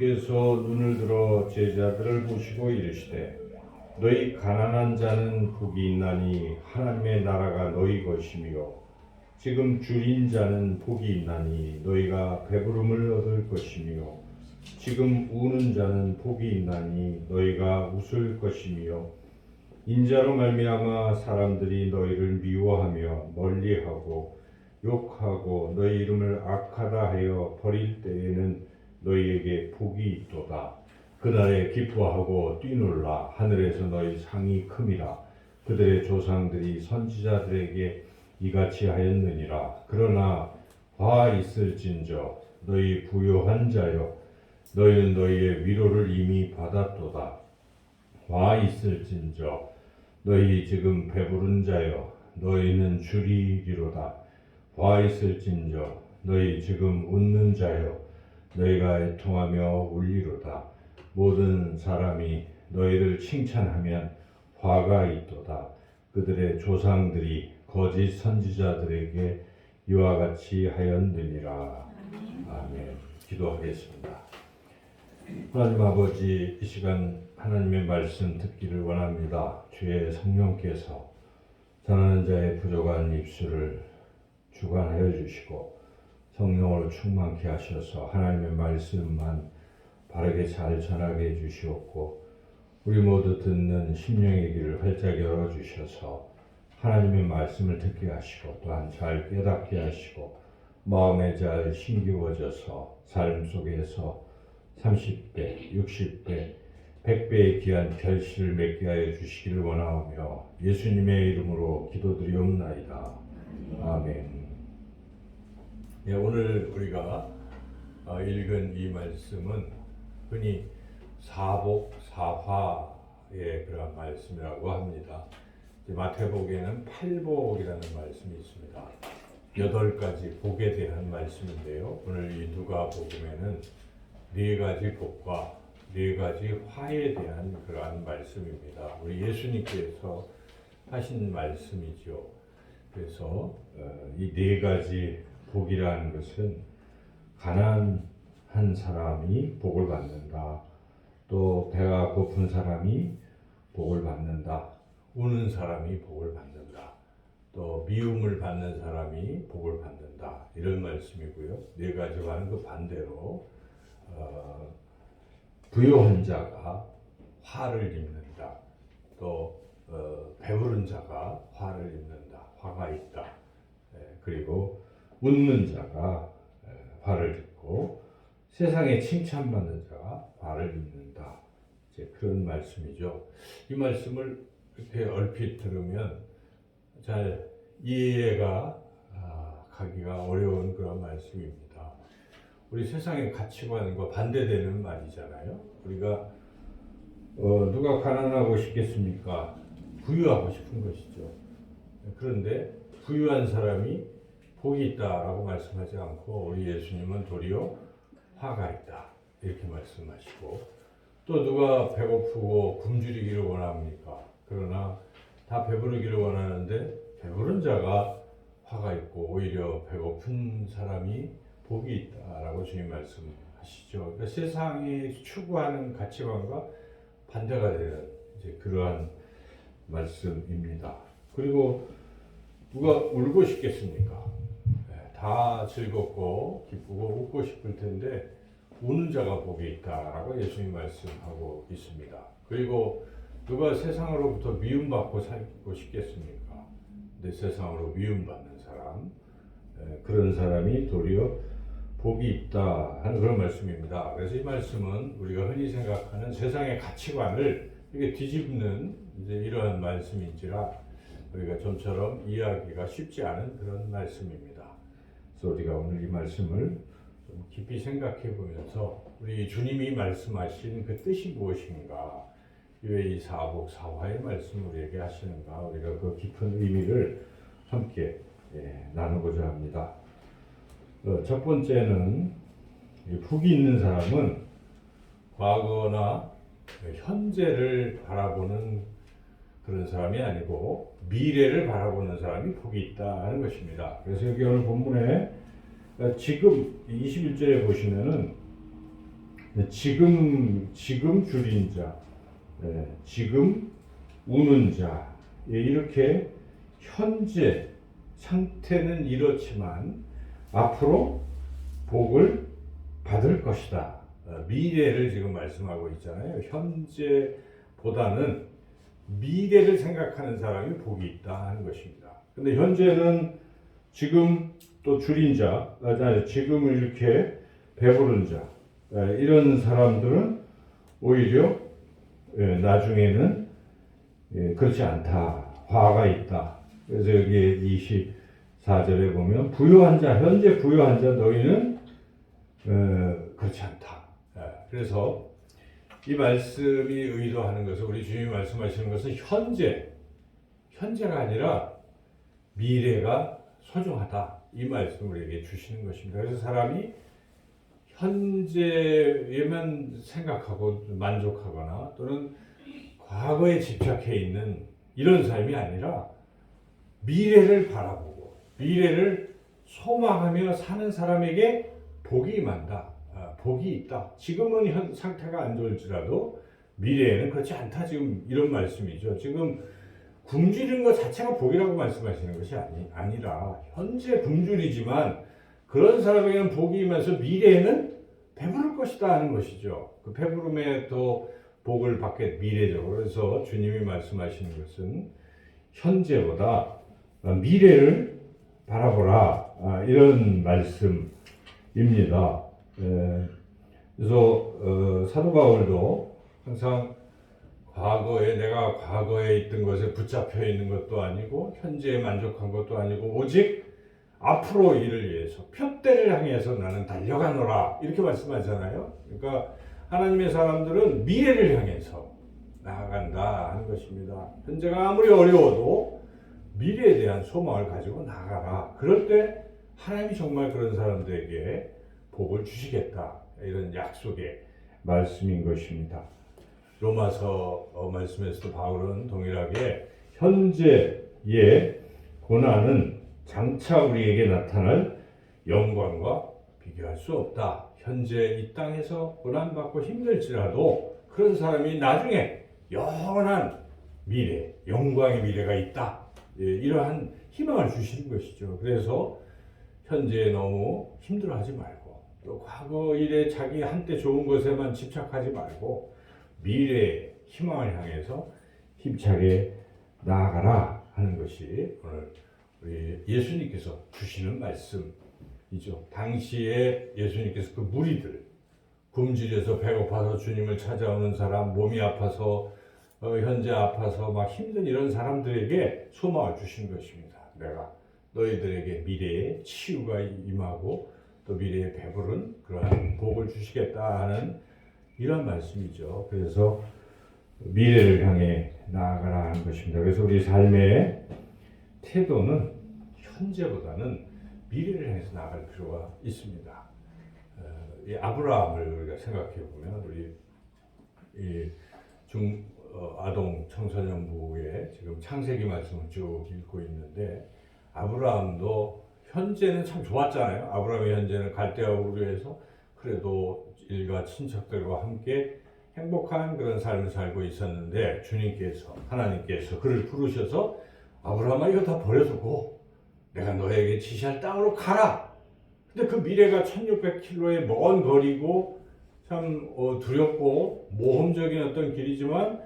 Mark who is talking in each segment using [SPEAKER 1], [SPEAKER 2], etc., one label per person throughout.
[SPEAKER 1] 예수께서 눈을 들어 제자들을 보시고 이르시되 너희 가난한 자는 복이 있나니 하나님의 나라가 너희 것이며 지금 줄인 자는 복이 있나니 너희가 배부름을 얻을 것이며 지금 우는 자는 복이 있나니 너희가 웃을 것이며 인자로 말미암아 사람들이 너희를 미워하며 멀리하고 욕하고 너희 이름을 악하다 하여 버릴 때에는 너희에게 복이 있도다. 그날에 기뻐하고 뛰놀라. 하늘에서 너희 상이 큼이라. 그들의 조상들이 선지자들에게 이같이 하였느니라. 그러나 화 있을진저 너희 부요한 자여 너희는 너희의 위로를 이미 받았도다. 화 있을진저 너희 지금 배부른 자여 너희는 줄이리로다. 화 있을진저 너희 지금 웃는 자여 너희가 애통하며 울리로다. 모든 사람이 너희를 칭찬하면 화가 있도다. 그들의 조상들이 거짓 선지자들에게 이와 같이 하였느니라. 아멘. 기도하겠습니다. 하나님 아버지, 이 시간 하나님의 말씀 듣기를 원합니다. 주의 성령께서 전하는 자의 부족한 입술을 주관하여 주시고 성령으로 충만케 하셔서 하나님의 말씀만 바르게 잘 전하게 해주시옵고 우리 모두 듣는 심령의 길을 활짝 열어주셔서 하나님의 말씀을 듣게 하시고 또한 잘 깨닫게 하시고 마음에 잘 심기워져서 삶 속에서 30배, 60배, 100배의 귀한 결실을 맺게 하여 주시기를 원하오며 예수님의 이름으로 기도드리옵나이다. 아멘. 네, 오늘 우리가 읽은 이 말씀은 흔히 사복사화의 그런 말씀이라고 합니다. 마태복에는 팔복이라는 말씀이 있습니다. 8가지 복에 대한 말씀인데요. 오늘 이 누가복음에는 4가지 복과 4가지 화에 대한 그러한 말씀입니다. 우리 예수님께서 하신 말씀이죠. 그래서 이 4가지 복이라는 것은 가난한 사람이 복을 받는다. 또 배가 고픈 사람이 복을 받는다. 우는 사람이 복을 받는다. 또 미움을 받는 사람이 복을 받는다. 이런 말씀이고요. 4가지와는 그 반대로 부요한 자가 화를 입는다. 또 배부른 자가 화를 입는다. 화가 있다. 그리고 웃는 자가 화를 입고 세상에 칭찬받는 자가 화를 입는다. 이제 그런 말씀이죠. 이 말씀을 이렇게 얼핏 들으면 잘 이해가 가기가 어려운 그런 말씀입니다. 우리 세상의 가치관과 반대되는 말이잖아요. 우리가 누가 가난하고 싶겠습니까? 부유하고 싶은 것이죠. 그런데 부유한 사람이 복이 있다라고 말씀하지 않고 우리 예수님은 도리어 화가 있다 이렇게 말씀하시고 또 누가 배고프고 굶주리기를 원합니까? 그러나 다 배부르기를 원하는데 배부른 자가 화가 있고 오히려 배고픈 사람이 복이 있다라고 주님 말씀하시죠. 그러니까 세상이 추구하는 가치관과 반대가 되는 이제 그러한 말씀입니다. 그리고 누가 울고 싶겠습니까? 다 즐겁고 기쁘고 웃고 싶을 텐데 우는 자가 복이 있다라고 예수님 말씀하고 있습니다. 그리고 누가 세상으로부터 미움받고 살고 싶겠습니까? 내 세상으로 미움받는 사람, 그런 사람이 도리어 복이 있다 하는 그런 말씀입니다. 그래서 이 말씀은 우리가 흔히 생각하는 세상의 가치관을 이렇게 뒤집는 이제 이러한 말씀인지라 우리가 좀처럼 이해하기가 쉽지 않은 그런 말씀입니다. 그래서 우리가 오늘 이 말씀을 좀 깊이 생각해 보면서 우리 주님이 말씀하신 그 뜻이 무엇인가, 왜 이 사복사화의 말씀을 우리에게 하시는가, 우리가 그 깊은 의미를 함께 나누고자 합니다. 첫 번째는 복이 있는 사람은 과거나 현재를 바라보는 그런 사람이 아니고 미래를 바라보는 사람이 복이 있다 하는 것입니다. 그래서 여기 오늘 본문에 지금 21절에 보시면은 지금 줄인 자, 지금 우는 자, 이렇게 현재 상태는 이렇지만 앞으로 복을 받을 것이다. 미래를 지금 말씀하고 있잖아요. 현재보다는 미래를 생각하는 사람이 복이 있다 하는 것입니다. 근데 현재는 지금 또 줄인 자, 지금을 이렇게 배부른 자, 이런 사람들은 오히려 나중에는 그렇지 않다. 화가 있다. 그래서 여기 24절에 보면 부유한 자, 현재 부유한 자 너희는 그렇지 않다. 그래서 이 말씀이 의도하는 것은 우리 주님이 말씀하시는 것은 현재가 아니라 미래가 소중하다. 이 말씀을 우리에게 주시는 것입니다. 그래서 사람이 현재에만 생각하고 만족하거나 또는 과거에 집착해 있는 이런 삶이 아니라 미래를 바라보고 미래를 소망하며 사는 사람에게 복이 임한다. 복이 있다. 지금은 상태가 안 좋을지라도 미래에는 그렇지 않다. 지금 이런 말씀이죠. 지금 굶주리는 것 자체가 복이라고 말씀하시는 것이 아니라 현재 굶주리지만 그런 사람에게는 복이 임해서 미래에는 배부를 것이다 하는 것이죠. 그 배부름에 또 복을 받게 미래적으로. 그래서 주님이 말씀하시는 것은 현재보다 미래를 바라보라. 이런 말씀입니다. 그래서 사도 바울도 항상 내가 과거에 있던 것에 붙잡혀 있는 것도 아니고 현재에 만족한 것도 아니고 오직 앞으로 일을 위해서 표대를 향해서 나는 달려가노라 이렇게 말씀하잖아요. 그러니까 하나님의 사람들은 미래를 향해서 나아간다 하는 것입니다. 현재가 아무리 어려워도 미래에 대한 소망을 가지고 나아가라. 그럴 때 하나님이 정말 그런 사람들에게 복을 주시겠다. 이런 약속의 말씀인 것입니다. 로마서 말씀에서도 바울은 동일하게 현재의 고난은 장차 우리에게 나타날 영광과 비교할 수 없다. 현재 이 땅에서 고난받고 힘들지라도 그런 사람이 나중에 영원한 미래, 영광의 미래가 있다. 이러한 희망을 주시는 것이죠. 그래서 현재에 너무 힘들어하지 말고 또 과거 일에 자기 한때 좋은 것에만 집착하지 말고 미래의 희망을 향해서 힘차게 나아가라 하는 것이 오늘 우리 예수님께서 주시는 말씀이죠. 당시에 예수님께서 그 무리들, 굶주려서 배고파서 주님을 찾아오는 사람, 몸이 아파서 현재 아파서 막 힘든 이런 사람들에게 소망을 주신 것입니다. 내가 너희들에게 미래에 치유가 임하고 또 미래에 배부른 그러한 복을 주시겠다 하는 이런 말씀이죠. 그래서 미래를 향해 나아가라 하는 것입니다. 그래서 우리 삶의 태도는 현재보다는 미래를 향해서 나아갈 필요가 있습니다. 이 아브라함을 우리가 생각해 보면 우리 이 아동 청소년부에 지금 창세기 말씀을 쭉 읽고 있는데 아브라함도 현재는 참 좋았잖아요. 아브라함의 현재는 갈대아 우르에서 그래도 일가 친척들과 함께 행복한 그런 삶을 살고 있었는데 하나님께서 그를 부르셔서 아브라함아 이거 다 버려두고 내가 너에게 지시할 땅으로 가라. 근데 그 미래가 1600km의 먼 거리고 참 두렵고 모험적인 어떤 길이지만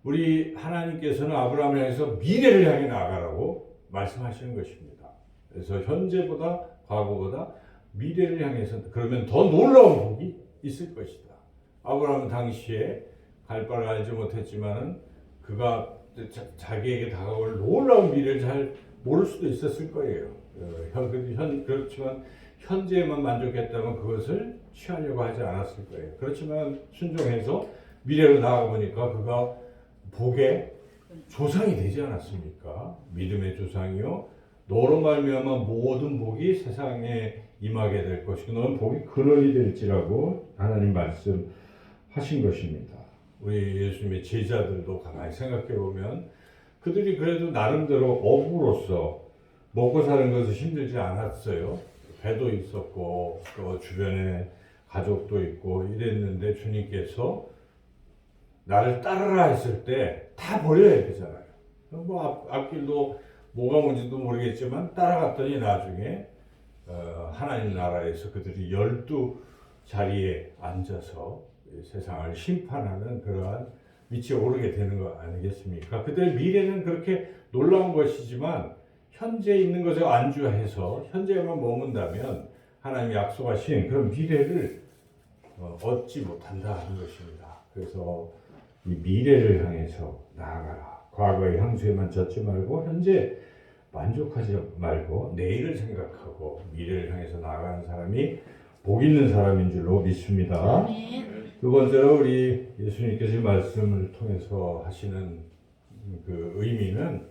[SPEAKER 1] 우리 하나님께서는 아브라함을 향해서 미래를 향해 나아가라고 말씀하시는 것입니다. 그래서 현재보다 과거보다 미래를 향해서 그러면 더 놀라운 복이 있을 것이다. 아브라함은 당시에 갈 바를 알지 못했지만은 그가 자기에게 다가올 놀라운 미래를 잘 모를 수도 있었을 거예요. 그렇지만 현재에만 만족했다면 그것을 취하려고 하지 않았을 거예요. 그렇지만 순종해서 미래로 나아가 보니까 그가 복의 조상이 되지 않았습니까? 믿음의 조상이요. 너로 말미암아 모든 복이 세상에 임하게 될 것이고 너는 복이 근원이 될지라고 하나님 말씀하신 것입니다. 우리 예수님의 제자들도 가만히 생각해 보면 그들이 그래도 나름대로 어부로서 먹고 사는 것은 힘들지 않았어요. 배도 있었고 또 주변에 가족도 있고 이랬는데 주님께서 나를 따르라 했을 때 다 버려야 되잖아요. 뭐 앞길도 뭐가 뭔지도 모르겠지만 따라갔더니 나중에 하나님 나라에서 그들이 12자리에 앉아서 세상을 심판하는 그러한 위치에 오르게 되는 거 아니겠습니까? 그들의 미래는 그렇게 놀라운 것이지만 현재 있는 것에 안주해서 현재에만 머문다면 하나님이 약속하신 그런 미래를 얻지 못한다 하는 것입니다. 그래서 이 미래를 향해서 나아가라. 과거의 향수에만 젖지 말고 현재 만족하지 말고 내일을 생각하고 미래를 향해서 나아가는 사람이 복 있는 사람인 줄로 믿습니다. 두 번째로 우리 예수님께서 이 말씀을 통해서 하시는 그 의미는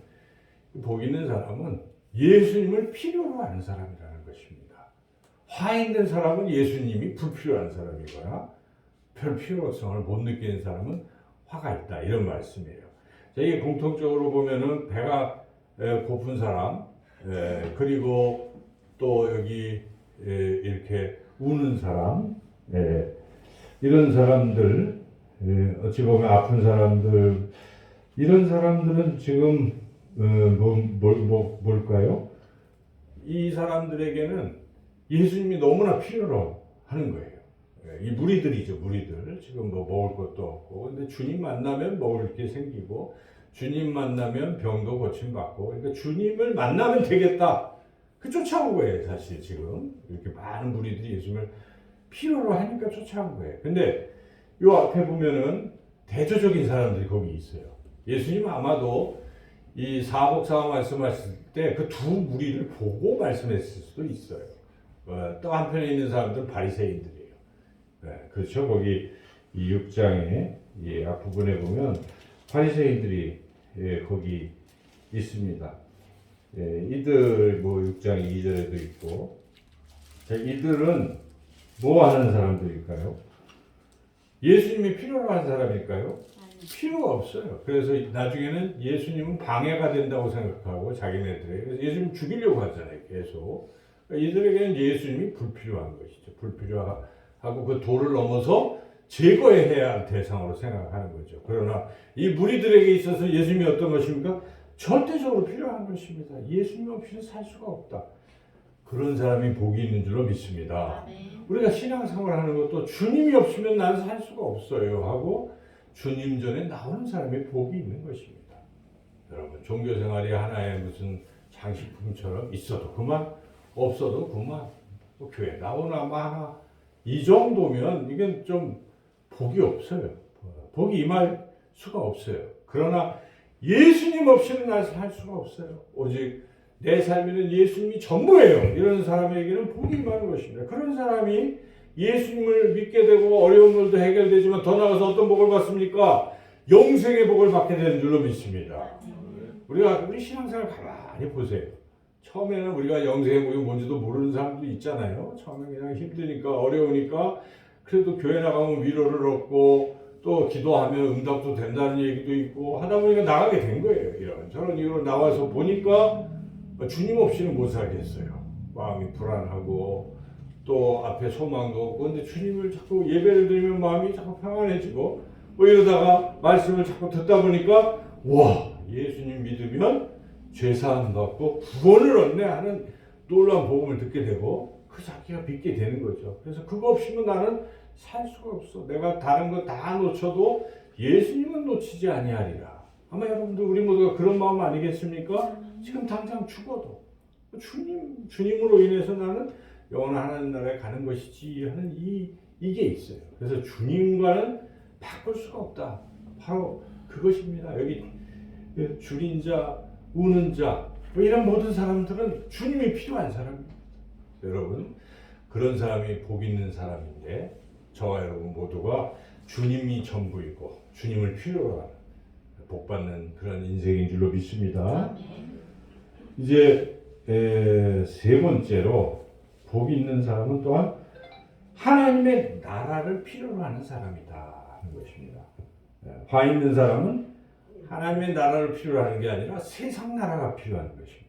[SPEAKER 1] 복 있는 사람은 예수님을 필요로 하는 사람이라는 것입니다. 화 있는 사람은 예수님이 불필요한 사람이거나 별 필요성을 못 느끼는 사람은 화가 있다 이런 말씀이에요. 이게 공통적으로 보면은 배가 고픈 사람 그리고 또 여기 이렇게 우는 사람 이런 사람들 어찌 보면 아픈 사람들 이런 사람들은 지금 뭘까요? 이 사람들에게는 예수님이 너무나 필요로 하는 거예요. 이 무리들이죠, 무리들. 지금 뭐 먹을 것도 없고, 근데 주님 만나면 먹을 게 생기고, 주님 만나면 병도 고침받고, 그러니까 주님을 만나면 되겠다. 그 쫓아온 거예요, 사실 지금. 이렇게 많은 무리들이 예수님을 필요로 하니까 쫓아온 거예요. 근데 요 앞에 보면은 대조적인 사람들이 거기 있어요. 예수님 아마도 이 사복사와 말씀하실 때 그 두 무리를 보고 말씀했을 수도 있어요. 또 한편에 있는 사람들은 바리새인들이에요. 그렇죠. 거기 이 6장의 이 앞부분에 보면 바리새인들이 거기 있습니다. 이들 뭐 6장 2절에도 있고 자, 이들은 뭐 하는 사람들일까요? 예수님이 필요로 하는 사람일까요? 필요가 없어요. 그래서 나중에는 예수님은 방해가 된다고 생각하고 자기네들에게 그래서 예수님 죽이려고 하잖아요. 계속. 그러니까 이들에게는 예수님이 불필요한 것이죠. 불필요하고 그 도를 넘어서 제거해야 할 대상으로 생각하는 거죠. 그러나 이 무리들에게 있어서 예수님이 어떤 것입니까? 절대적으로 필요한 것입니다. 예수님 없이는 살 수가 없다. 그런 사람이 복이 있는 줄로 믿습니다. 우리가 신앙생활을 하는 것도 주님이 없으면 나는 살 수가 없어요 하고 주님 전에 나오는 사람이 복이 있는 것입니다. 여러분 종교생활이 하나의 무슨 장식품처럼 있어도 그만 없어도 그만 뭐 교회 나오나 마나 이 정도면 이건 좀 복이 없어요. 복이 임할 수가 없어요. 그러나 예수님 없이는 날 살 수가 없어요. 오직 내 삶에는 예수님이 전부예요. 이런 사람에게는 복이 임하는 것입니다. 그런 사람이 예수님을 믿게 되고 어려운 일도 해결되지만 더 나아가서 어떤 복을 받습니까? 영생의 복을 받게 되는 줄로 믿습니다. 우리 신앙생활 가만히 보세요. 처음에는 우리가 영생의 복이 뭔지도 모르는 사람도 있잖아요. 처음에 그냥 힘드니까 어려우니까 그래도 교회 나가면 위로를 얻고 또 기도하면 응답도 된다는 얘기도 있고 하다 보니까 나가게 된 거예요. 이런 저런 이유로 나와서 보니까 주님 없이는 못 살겠어요. 마음이 불안하고 또 앞에 소망도 없고 근데 주님을 자꾸 예배를 드리면 마음이 자꾸 평안해지고 뭐 이러다가 말씀을 자꾸 듣다 보니까 와 예수님 믿으면 죄사함 받고 구원을 얻네 하는 놀라운 복음을 듣게 되고 그 자기가 믿게 되는 거죠. 그래서 그거 없이는 나는 살 수가 없어. 내가 다른 거 다 놓쳐도 예수님은 놓치지 아니하리라. 아마 여러분들 우리 모두가 그런 마음 아니겠습니까? 지금 당장 죽어도 주님으로 인해서 나는 영원한 하나님 나라에 가는 것이지 하는 이게 있어요. 그래서 주님과는 바꿀 수가 없다. 바로 그것입니다. 여기 줄인 자, 우는 자, 뭐 이런 모든 사람들은 주님이 필요한 사람입니다. 여러분, 그런 사람이 복 있는 사람인데 저와 여러분 모두가 주님이 전부이고 주님을 필요로 하는 복 받는 그런 인생인 줄로 믿습니다. 이제 세 번째로 복 있는 사람은 또한 하나님의 나라를 필요로 하는 사람이다 하는 것입니다. 화 있는 사람은 하나님의 나라를 필요로 하는 게 아니라 세상 나라가 필요한 것입니다.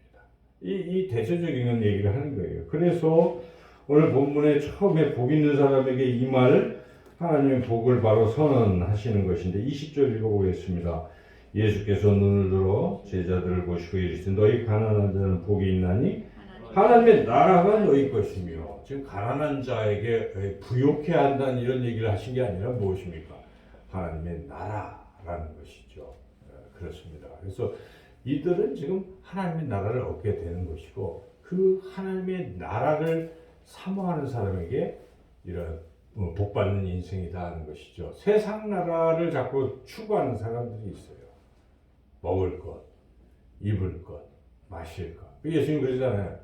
[SPEAKER 1] 이 대표적인 얘기를 하는 거예요. 그래서 오늘 본문의 처음에 복 있는 사람에게 이 말 하나님의 복을 바로 선언하시는 것인데 20절 읽어보겠습니다. 예수께서 눈을 들어 제자들을 보시고 이르시되 너희 가난한 자는 복이 있나니 하나님의 나라가 너희 것이며, 지금 가난한 자에게 부욕해 한다는 이런 얘기를 하신 게 아니라 무엇입니까? 하나님의 나라라는 것이죠. 그렇습니다. 그래서 이들은 지금 하나님의 나라를 얻게 되는 것이고, 그 하나님의 나라를 사모하는 사람에게 이런 복받는 인생이다 하는 것이죠. 세상 나라를 자꾸 추구하는 사람들이 있어요. 먹을 것, 입을 것, 마실 것. 예수님 그러잖아요.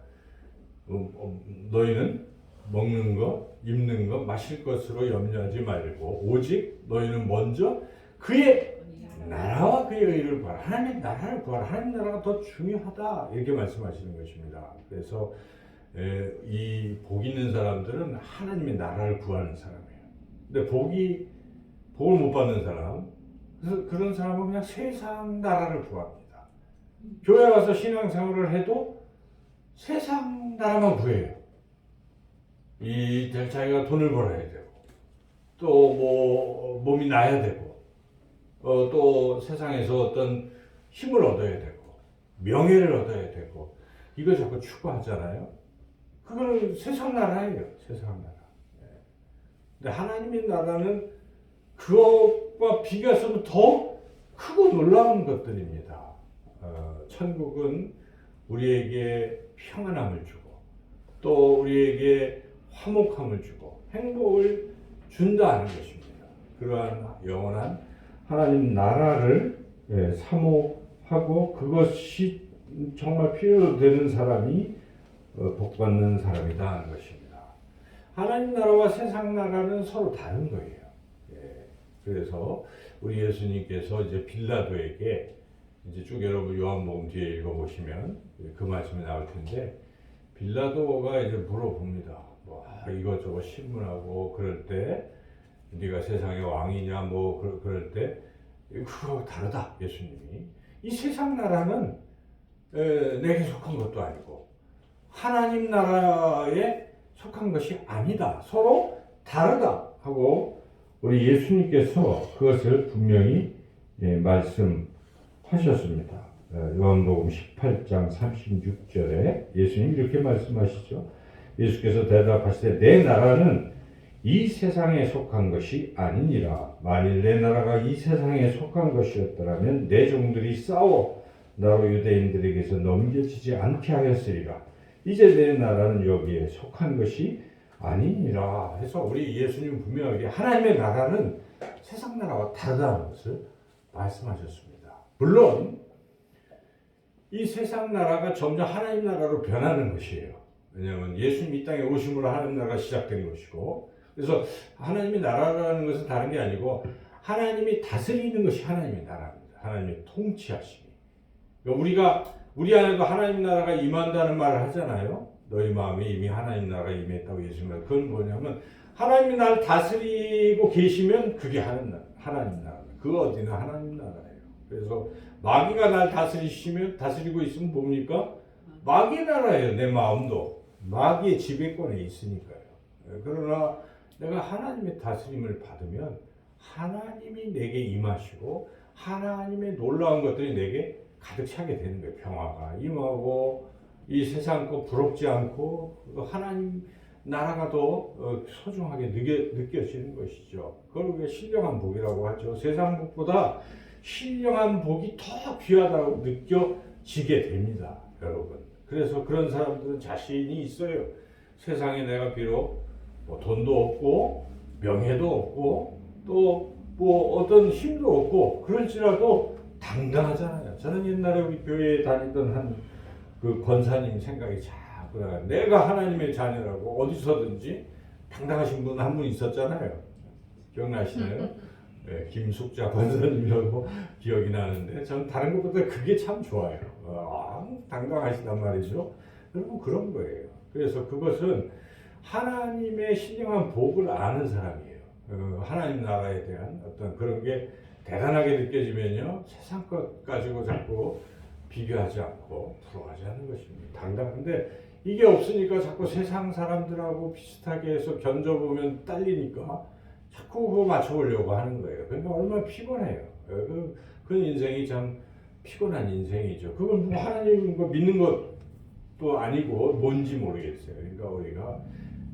[SPEAKER 1] 너희는 먹는 것, 입는 것, 마실 것으로 염려하지 말고 오직 너희는 먼저 그의 나라와 그의 의를 구하라. 하나님의 나라를 구하라. 하나님 나라가 더 중요하다. 이렇게 말씀하시는 것입니다. 그래서 이 복 있는 사람들은 하나님의 나라를 구하는 사람이에요. 근데 복을 못 받는 사람, 그래서 그런 사람은 그냥 세상 나라를 구합니다. 교회 와서 신앙생활을 해도 세상 나라만 구해요. 자기가 돈을 벌어야 되고, 또 몸이 나야 되고, 또 세상에서 어떤 힘을 얻어야 되고, 명예를 얻어야 되고, 이걸 자꾸 추구하잖아요. 그거는 세상 나라예요. 세상 나라. 근데 하나님의 나라는 그것과 비교해서는 더 크고 놀라운 것들입니다. 천국은 우리에게 평안함을 주고, 또 우리에게 화목함을 주고 행복을 준다는 것입니다. 그러한 영원한 하나님 나라를 사모하고 그것이 정말 필요되는 사람이 복받는 사람이다 하는 것입니다. 하나님 나라와 세상 나라는 서로 다른 거예요. 그래서 우리 예수님께서 이제 빌라도에게 이제 쭉 여러분 요한복음 뒤에 읽어보시면 그 말씀이 나올 텐데, 빌라도가 이제 물어봅니다. 뭐 이것저것 신문하고 그럴 때 네가 세상의 왕이냐 뭐 그럴 때 그거 다르다. 예수님이 이 세상 나라는 내게 속한 것도 아니고 하나님 나라에 속한 것이 아니다. 서로 다르다 하고 우리 예수님께서 그것을 분명히 말씀하셨습니다. 요한복음 18장 36절에 예수님 이렇게 말씀하시죠. 예수께서 대답하시되 내 나라는 이 세상에 속한 것이 아니니라. 만일 내 나라가 이 세상에 속한 것이었더라면 내 종들이 싸워 나로 유대인들에게서 넘겨지지 않게 하였으리라. 이제 내 나라는 여기에 속한 것이 아니니라. 해서 우리 예수님 분명하게 하나님의 나라는 세상 나라와 다르다는 것을 말씀하셨습니다. 물론 이 세상 나라가 점점 하나님 나라로 변하는 것이에요. 왜냐하면 예수님 이 땅에 오심으로 하나님 나라가 시작된 것이고, 그래서 하나님의 나라라는 것은 다른 게 아니고 하나님이 다스리는 것이 하나님의 나라입니다. 하나님의 통치하심이. 그러니까 우리 안에도 하나님 나라가 임한다는 말을 하잖아요. 너희 마음에 이미 하나님 나라가 임했다고 예수님 말. 그건 뭐냐면 하나님이 나를 다스리고 계시면 그게 하나님 나라입니다. 그 어디는 하나님 나라예요. 그래서 마귀가 날 다스리고 있으면 뭡니까? 마귀의 나라예요. 내 마음도 마귀의 지배권에 있으니까요. 그러나 내가 하나님의 다스림을 받으면 하나님이 내게 임하시고 하나님의 놀라운 것들이 내게 가득 차게 되는 거예요. 평화가 임하고 이 세상 거 부럽지 않고 하나님 나라가 더 소중하게 느껴지는 것이죠. 그걸 우리가 신령한 복이라고 하죠. 세상 복보다 신령한 복이 더 귀하다고 느껴지게 됩니다, 여러분. 그래서 그런 사람들은 자신이 있어요. 세상에 내가 비록 뭐 돈도 없고 명예도 없고 또 뭐 어떤 힘도 없고 그럴지라도 당당하잖아요. 저는 옛날에 우리 교회에 다니던 한 그 권사님 생각이 자꾸 나요. 내가 하나님의 자녀라고 어디서든지 당당하신 분 한 분 있었잖아요. 기억나시나요? 네, 김숙자 권사님이라고 기억이 나는데 저는 다른 것보다 그게 참 좋아요. 당당하시단 말이죠. 여러분 그런 거예요. 그래서 그것은 하나님의 신령한 복을 아는 사람이에요. 하나님 나라에 대한 어떤 그런 게 대단하게 느껴지면요, 세상 것 가지고 자꾸 비교하지 않고 부러워하지 않는 것입니다. 당당한데 이게 없으니까 자꾸 세상 사람들하고 비슷하게 해서 견뎌보면 딸리니까 자꾸 그거 맞춰보려고 하는 거예요. 그러니까 얼마나 피곤해요. 그 인생이 참 피곤한 인생이죠. 그건 뭐 하나님 거 믿는 것도 아니고 뭔지 모르겠어요. 그러니까 우리가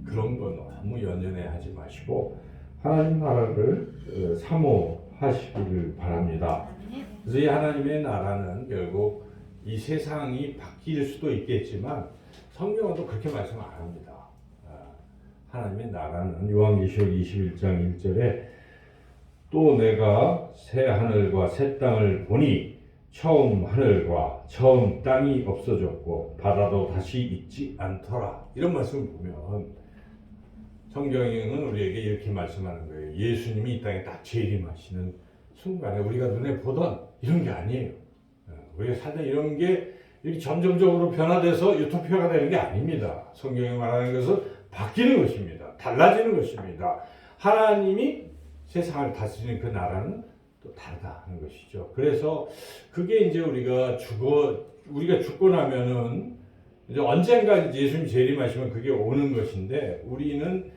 [SPEAKER 1] 그런 거 너무 연연해 하지 마시고 하나님 나라를 사모하시기를 바랍니다. 그래서 이 하나님의 나라는 결국 이 세상이 바뀔 수도 있겠지만 성경은 또 그렇게 말씀 안 합니다. 하나님의 나라는 요한계시록 21장 1절에 또 내가 새 하늘과 새 땅을 보니 처음 하늘과 처음 땅이 없어졌고 바다도 다시 있지 않더라. 이런 말씀을 보면 성경은 우리에게 이렇게 말씀하는 거예요. 예수님이 이 땅에 딱 재림하시는 순간에 우리가 눈에 보던 이런 게 아니에요. 우리가 살다 이런 게 이렇게 점점적으로 변화돼서 유토피아가 되는 게 아닙니다. 성경이 말하는 것은 바뀌는 것입니다. 달라지는 것입니다. 하나님이 세상을 다스리는 그 나라는 또 다르다는 것이죠. 그래서 그게 이제 우리가 죽고 나면은 이제 언젠가 예수님 재림하시면 그게 오는 것인데 우리는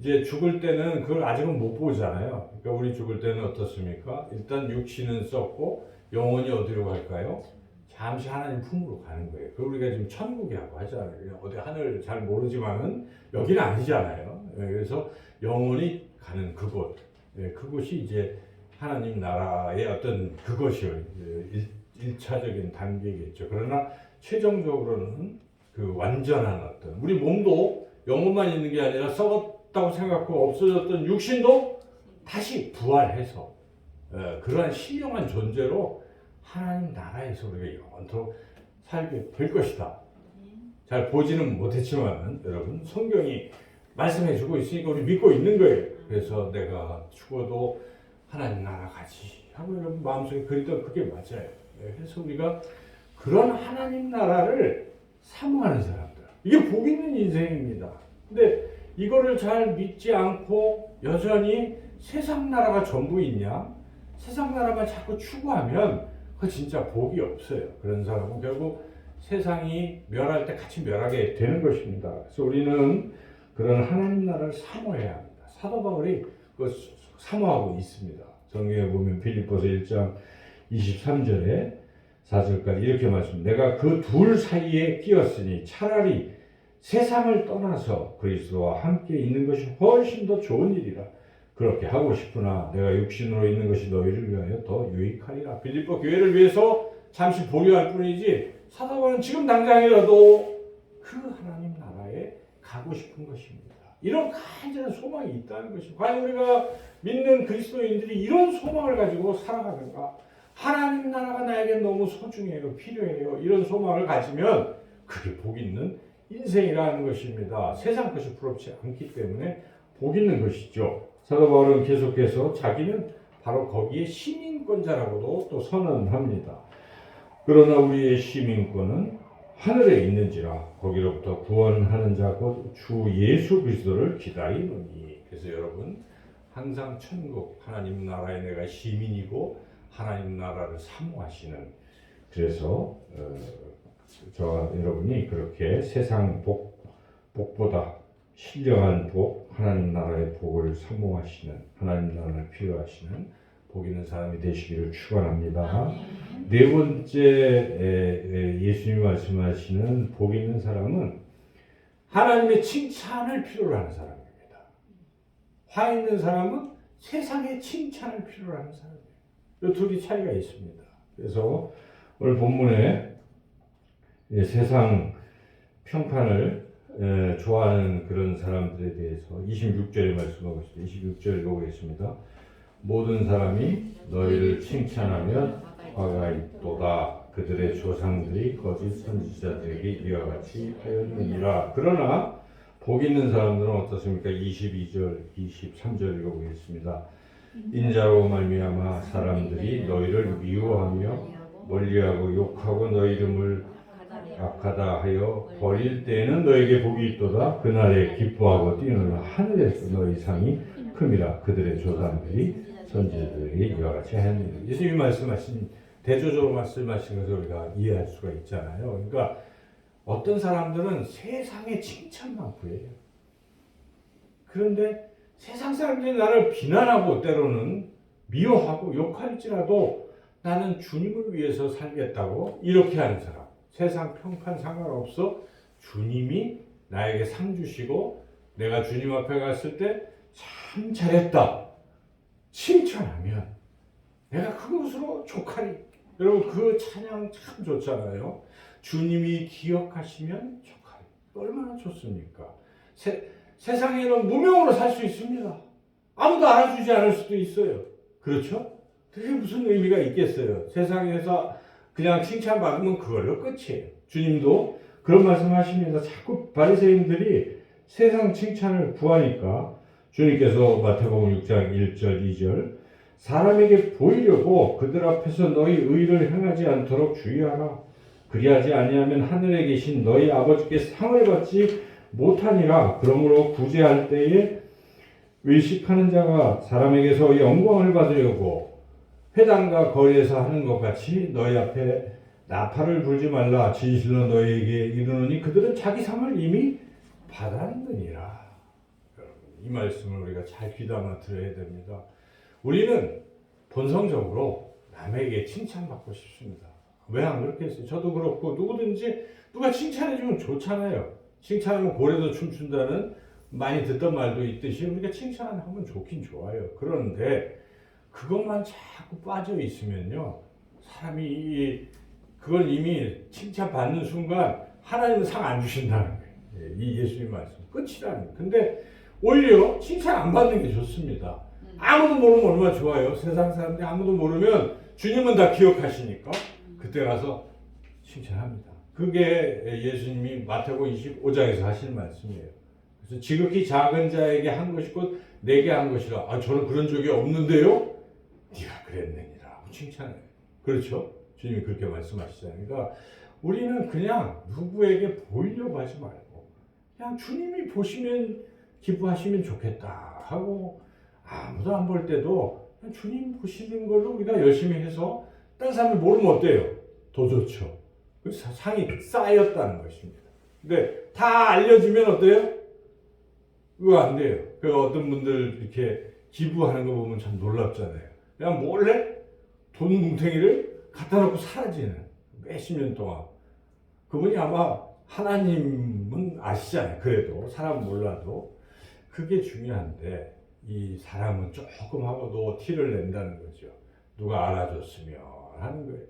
[SPEAKER 1] 이제 죽을 때는 그걸 아직은 못 보잖아요. 그러니까 우리 죽을 때는 어떻습니까? 일단 육신은 썩고 영혼이 어디로 갈까요? 잠시 하나님 품으로 가는 거예요. 그 우리가 지금 천국이라고 하잖아요. 어디 하늘 잘 모르지만은 여기는 아니잖아요. 그래서 영혼이 가는 그곳, 그곳이 이제 하나님 나라의 어떤 그것이요. 일차적인 단계겠죠. 그러나 최종적으로는 그 완전한 어떤 우리 몸도 영혼만 있는 게 아니라 썩었다고 생각하고 없어졌던 육신도 다시 부활해서 그러한 신령한 존재로 하나님 나라에서 우리가 영원토록 살게 될 것이다. 잘 보지는 못했지만 여러분 성경이 말씀해주고 있으니까 우리 믿고 있는 거예요. 그래서 내가 죽어도 하나님 나라 가지 하고 여러분 마음속에 그리던 그게 맞아요. 그래서 우리가 그런 하나님 나라를 사모하는 사람들, 이게 복 있는 인생입니다. 근데 이거를 잘 믿지 않고 여전히 세상 나라가 전부있냐, 세상 나라만 자꾸 추구하면 그 진짜 복이 없어요. 그런 사람은 결국 세상이 멸할 때 같이 멸하게 되는 것입니다. 그래서 우리는 그런 하나님 나라를 사모해야 합니다. 사도 바울이 그 사모하고 있습니다. 성경에 보면 빌립보서 1장 23절에 4절까지 이렇게 말씀합니다. 내가 그 둘 사이에 끼었으니 차라리 세상을 떠나서 그리스도와 함께 있는 것이 훨씬 더 좋은 일이라. 그렇게 하고 싶으나 내가 육신으로 있는 것이 너희를 위하여 더 유익하리라. 빌립보 교회를 위해서 잠시 보류할 뿐이지 사도 바울은 지금 당장이라도 그 하나님 나라에 가고 싶은 것입니다. 이런 간절한 소망이 있다는 것입니다. 과연 우리가 믿는 그리스도인들이 이런 소망을 가지고 살아가는가? 하나님 나라가 나에게 너무 소중해요, 필요해요. 이런 소망을 가지면 그게 복 있는 인생이라는 것입니다. 세상 것이 부럽지 않기 때문에 복 있는 것이죠. 사도 바울은 계속해서 자기는 바로 거기에 시민권자라고도 또 선언합니다. 그러나 우리의 시민권은 하늘에 있는지라 거기로부터 구원하는 자 곧 주 예수 그리스도를 기다리노니. 그래서 여러분 항상 천국 하나님 나라에 내가 시민이고 하나님 나라를 사모하시는, 그래서 저와 여러분이 그렇게 세상 복보다 신령한 복, 하나님 나라의 복을 사모하시는, 하나님 나라를 필요하시는 복 있는 사람이 되시기를 축원합니다. 네 번째 예수님이 말씀하시는 복 있는 사람은 하나님의 칭찬을 필요로 하는 사람입니다. 화 있는 사람은 세상의 칭찬을 필요로 하는 사람이에요. 이 둘이 차이가 있습니다. 그래서 오늘 본문에 세상 평판을 좋아하는 그런 사람들에 대해서 26절에 말씀하고 있습니다. 26절 읽어보겠습니다. 모든 사람이 너희를 칭찬하면 화가 있도다. 그들의 조상들이 거짓 선지자들에게 이와 같이 하였느니라. 그러나 복 있는 사람들은 어떻습니까? 22절, 23절 읽어보겠습니다. 인자로 말미암아 사람들이 너희를 미워하며 멀리하고 욕하고 너희 이름을 악하다 하여 버릴 때에는 너에게 복이 있도다. 그날에 기뻐하고 뛰노라. 하늘에서 너희 상이 큼이라. 그들의 조상들이 선지자들에게 이와 같이 하였느니라. 예수님이 말씀하신, 대조적으로 말씀하신 것을 우리가 이해할 수가 있잖아요. 그러니까 어떤 사람들은 세상의 칭찬만 구해요. 그런데 세상 사람들이 나를 비난하고 때로는 미워하고 욕할지라도 나는 주님을 위해서 살겠다고 이렇게 하는 사람. 세상 평판 상관없어 주님이 나에게 상 주시고 내가 주님 앞에 갔을 때 참 잘했다 칭찬하면 내가 그것으로 족하리. 여러분 그 찬양 참 좋잖아요. 주님이 기억하시면 족하리. 얼마나 좋습니까? 세상에는 무명으로 살 수 있습니다. 아무도 알아주지 않을 수도 있어요. 그렇죠? 그게 무슨 의미가 있겠어요? 세상에서 그냥 칭찬받으면 그걸로 끝이에요. 주님도 그런 말씀하십니다. 자꾸 바리새인들이 세상 칭찬을 구하니까 주님께서 마태복음 6장 1절 2절 사람에게 보이려고 그들 앞에서 너희 의를 행하지 않도록 주의하라. 그리하지 아니하면 하늘에 계신 너희 아버지께 상을 받지 못하니라. 그러므로 구제할 때에 의식하는 자가 사람에게서 영광을 받으려고 회당과 거리에서 하는 것 같이 너희 앞에 나팔을 불지 말라. 진실로 너희에게 이르노니 그들은 자기 상을 이미 받았느니라. 여러분, 이 말씀을 우리가 잘 귀담아 들어야 됩니다. 우리는 본성적으로 남에게 칭찬받고 싶습니다. 왜 안 그렇겠어요? 저도 그렇고 누구든지 누가 칭찬해주면 좋잖아요. 칭찬하면 고래도 춤춘다는 많이 듣던 말도 있듯이 우리가 칭찬하면 좋긴 좋아요. 그런데 그것만 자꾸 빠져 있으면요, 사람이 그걸 이미 칭찬받는 순간 하나님은 상 안 주신다는 거예요. 이 예수님 말씀 끝이라는 거예요. 근데 오히려 칭찬 안 받는 게 좋습니다. 아무도 모르면 얼마나 좋아요. 세상 사람들이 아무도 모르면 주님은 다 기억하시니까 그때 가서 칭찬합니다. 그게 예수님이 마태복음 25장에서 하시는 말씀이에요. 그래서 지극히 작은 자에게 한 것이 곧 내게 한 것이라. 아, 저는 그런 적이 없는데요? 네가 그랬느니라. 칭찬해요. 그렇죠? 주님이 그렇게 말씀하시잖아요. 그러니까 우리는 그냥 누구에게 보이려고 하지 말고 그냥 주님이 보시면 기뻐하시면 좋겠다 하고 아무도 안 볼 때도 그냥 주님 보시는 걸로 우리가 열심히 해서 다른 사람이 모르면 어때요? 더 좋죠. 상이 쌓였다는 것입니다. 근데 다 알려주면 어때요? 그거 안 돼요. 그 어떤 분들 이렇게 기부하는 거 보면 참 놀랍잖아요. 그냥 몰래 돈 뭉탱이를 갖다 놓고 사라지는 몇십 년 동안. 그분이 아마 하나님은 아시잖아요. 그래도 사람은 몰라도 그게 중요한데 이 사람은 조금 하고도 티를 낸다는 거죠. 누가 알아줬으면 하는 거예요.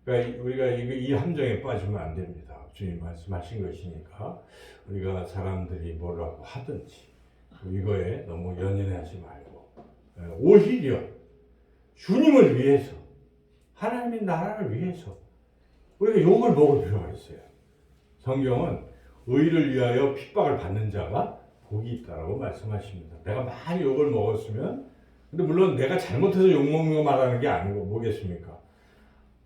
[SPEAKER 1] 그러니까 우리가 이 함정에 빠지면 안 됩니다. 주님 말씀하신 것이니까 우리가 사람들이 뭐라고 하든지 이거에 너무 연연하지 말고 오히려 주님을 위해서 하나님의 나라를 위해서 우리가 욕을 먹을 필요가 있어요. 성경은 의를 위하여 핍박을 받는 자가 복이 있다라고 말씀하십니다. 내가 많이 욕을 먹었으면 근데 물론 내가 잘못해서 욕먹는 거 말하는 게 아니고 뭐겠습니까?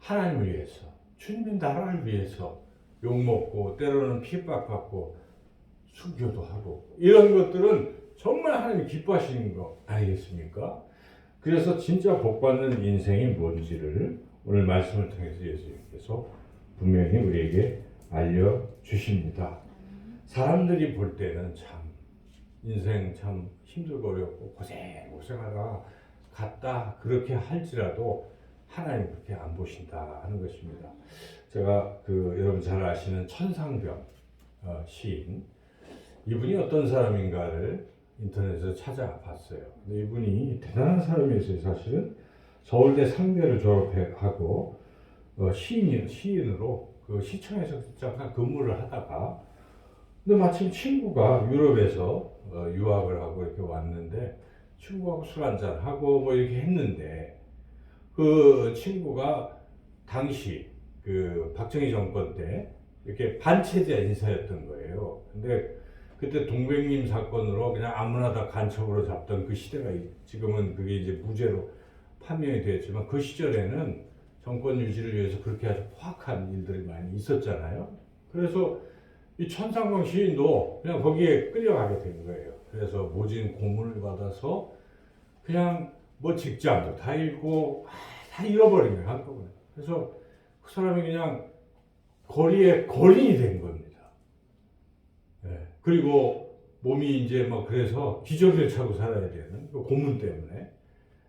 [SPEAKER 1] 하나님을 위해서 주님의 나라를 위해서 욕먹고 때로는 핍박받고 순교도 하고 이런 것들은 정말 하나님이 기뻐하시는 거 아니겠습니까? 그래서 진짜 복받는 인생이 뭔지를 오늘 말씀을 통해서 예수님께서 분명히 우리에게 알려주십니다. 사람들이 볼 때는 참 인생 참 힘들고 어렵고 고생하다 갔다 그렇게 할지라도 하나님 그렇게 안 보신다 하는 것입니다. 제가 여러분 잘 아시는 천상병 시인 이분이 어떤 사람인가를 인터넷에서 찾아봤어요. 근데 이분이 대단한 사람이었어요. 사실은 서울대 상대를 졸업하고 시인으로 그 시청에서 잠깐 근무를 하다가 근데 마침 친구가 유럽에서 유학을 하고 이렇게 왔는데 친구하고 술 한잔 하고 뭐 이렇게 했는데 그 친구가 당시 그 박정희 정권 때 이렇게 반체제 인사였던 거예요. 근데 그때 동백님 사건으로 그냥 아무나 다 간첩으로 잡던 그 시대가 지금은 그게 이제 무죄로 판명이 되었지만 그 시절에는 정권 유지를 위해서 그렇게 아주 포악한 일들이 많이 있었잖아요. 그래서 이 천상병 시인도 그냥 거기에 끌려가게 된 거예요. 그래서 모진 고문을 받아서 그냥 뭐 직장도 다 잃고 다 잃어버린 거예요, 한꺼번에. 그래서 그 사람이 그냥 거리에 거린이 된 겁니다. 예. 그리고 몸이 이제 뭐 그래서 기저귀를 차고 살아야 되는 그 고문 때문에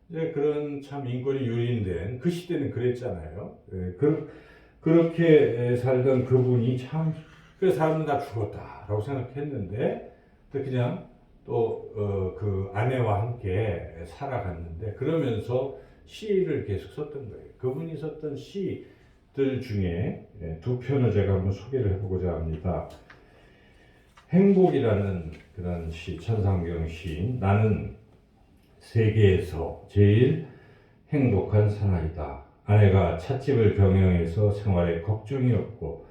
[SPEAKER 1] 이제 그런 참 인권이 유린된 그 시대는 그랬잖아요. 예. 그렇게 살던 그분이 참 그 사람은 다 죽었다라고 생각했는데 또 그냥 또 그 아내와 함께 살아갔는데 그러면서 시를 계속 썼던 거예요. 그분이 썼던 시들 중에 두 편을 제가 한번 소개를 해보고자 합니다. 행복이라는 그런 시, 천상병 시인. 나는 세계에서 제일 행복한 사나이다. 아내가 찻집을 경영해서 생활에 걱정이 없고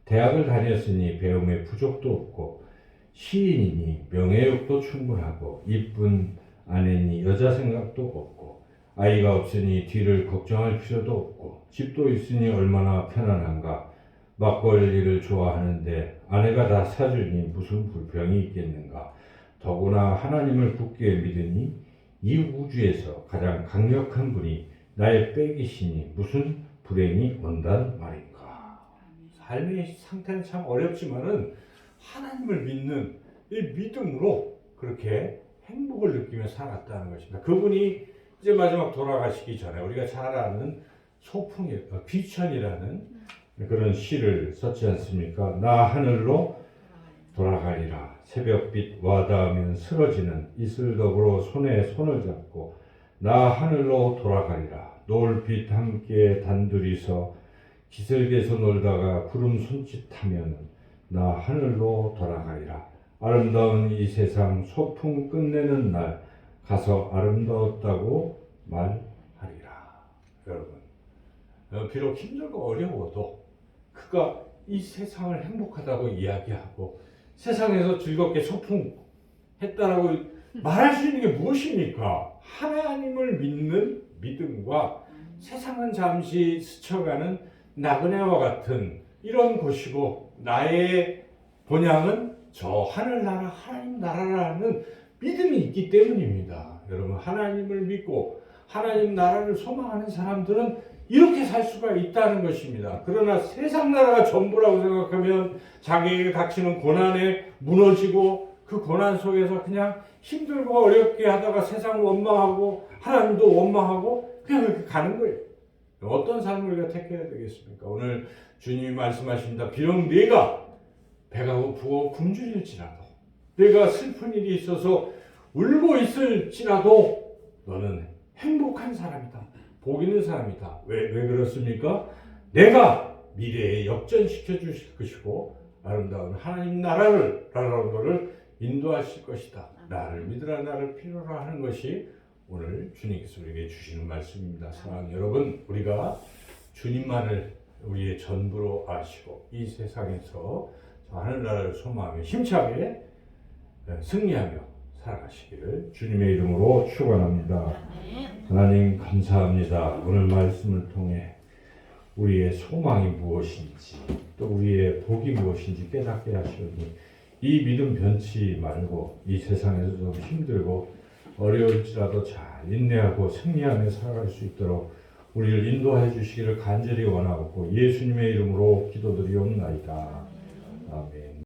[SPEAKER 1] 대학을 다녔으니 배움에 부족도 없고 시인이니 명예욕도 충분하고 이쁜 아내니 여자 생각도 없고 아이가 없으니 뒤를 걱정할 필요도 없고 집도 있으니 얼마나 편안한가. 막걸리를 좋아하는데 아내가 다 사주니 무슨 불평이 있겠는가. 더구나 하나님을 굳게 믿으니 이 우주에서 가장 강력한 분이 나의 빼기시니 무슨 불행이 온단 말인가. 삶의 상태는 참 어렵지만은 하나님을 믿는 이 믿음으로 그렇게 행복을 느끼며 살았다는 것입니다. 그분이 이제 마지막 돌아가시기 전에 우리가 잘 아는 소풍, 귀천이라는 그런 시를 썼지 않습니까? 나 하늘로 돌아가리라. 새벽빛 와닿으면 쓰러지는 이슬덕으로 손에 손을 잡고 나 하늘로 돌아가리라. 노을빛 함께 단둘이서 기슭에서 놀다가 구름 손짓하면 나 하늘로 돌아가리라. 아름다운 이 세상 소풍 끝내는 날 가서 아름다웠다고 말하리라. 여러분, 비록 힘들고 어려워도 그가 이 세상을 행복하다고 이야기하고 세상에서 즐겁게 소풍했다라고 말할 수 있는 게 무엇입니까? 하나님을 믿는 믿음과 세상은 잠시 스쳐가는 나그네와 같은 이런 곳이고 나의 본향은 저 하늘나라 하나님 나라라는 믿음이 있기 때문입니다. 여러분, 하나님을 믿고 하나님 나라를 소망하는 사람들은 이렇게 살 수가 있다는 것입니다. 그러나 세상 나라가 전부라고 생각하면 자기에게 닥치는 고난에 무너지고 그 고난 속에서 그냥 힘들고 어렵게 하다가 세상을 원망하고 하나님도 원망하고 그냥 그렇게 가는 거예요. 어떤 삶을 우리가 택해야 되겠습니까? 오늘 주님이 말씀하십니다. 비록 네가 배가 고프고 굶주릴지라도 내가 슬픈 일이 있어서 울고 있을지라도 너는 행복한 사람이다. 복 있는 사람이다. 왜 그렇습니까? 내가 미래에 역전시켜 주실 것이고 아름다운 하나님 나라를 인도하실 것이다. 나를 믿으라 나를 필요로 하는 것이 오늘 주님께서 우리에게 주시는 말씀입니다. 사랑하는 여러분, 우리가 주님만을 우리의 전부로 아시고 이 세상에서 하늘나라를 소망하며 힘차게 승리하며 살아가시기를 주님의 이름으로 축원합니다. 하나님 감사합니다. 오늘 말씀을 통해 우리의 소망이 무엇인지 또 우리의 복이 무엇인지 깨닫게 하시오니 이 믿음 변치 말고 이 세상에서 좀 힘들고 어려울지라도 잘 인내하고 승리하며 살아갈 수 있도록 우리를 인도해 주시기를 간절히 원하고 예수님의 이름으로 기도드리옵나이다. 아멘.